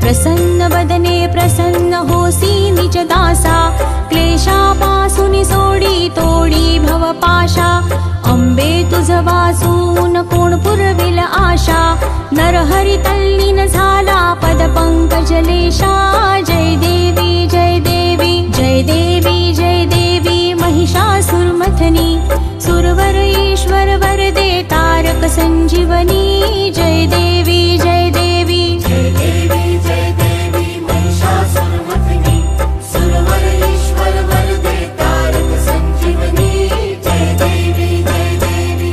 प्रसन्न बदने प्रसन्न होसी निज दासा क्लेशापासून सोडी तोडी भवपाशा अंबे तुझ वासून कोण पुरविल आशा नरहरी तल्लीन झाला पद पंकजलेशा जय देवी जय देवी जय देवी जय देवी महिषासुरमथनी सुरवर ईश्वर वरदे तारक संजीवनी जय देवी जय देवी जय देवी जय देवी महिषासुरमर्दिनी सुरवर ईश्वर वरदे तारक संजीवनी जय देवी जय देवी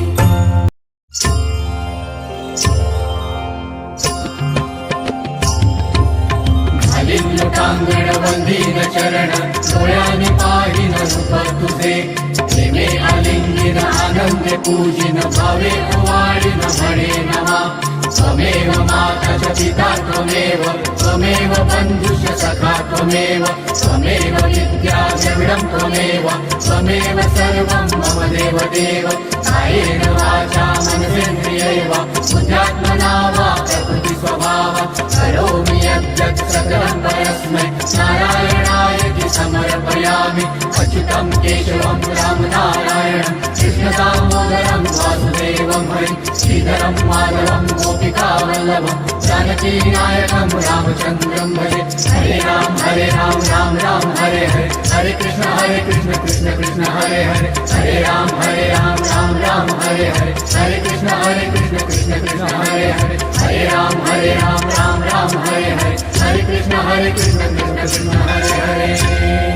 घालीन लोटांगण वंदीन चरण डोळ्याने पाहिन रूप तुझे प्रेमे आलिंगिन आनंदे पूजिन भावे ओवाळीन म्हणे नमा त्वमेव माता च पिता त्वमेव बन्धुश्च सखा त्वमेव विद्या द्रविडं त्वमेव सर्वं मम देव देव कायेन वाचा मनसेन्द्रियैव बुद्ध्यात्मना वा प्रकृति स्वभाव करोमि यद्यत् सकलं परस्मै नारायणाय समर्पयामि अच्युतं केशवं रामनारायणं कृष्णदामोदरं वासुदेवं हरिं श्रीधरं माधवं गोपिकावल्लभं जानकीनायकं रामचन्द्रं भजे हरे राम राम राम हरे हरे हरे कृष्ण कृष्ण कृष्ण हरे हरे हरे राम राम राम हरे हरे हरे कृष्ण कृष्ण हरे हरे हरे राम राम राम हरे हरे हरे कृष्ण कृष्ण कृष्ण हरे हरे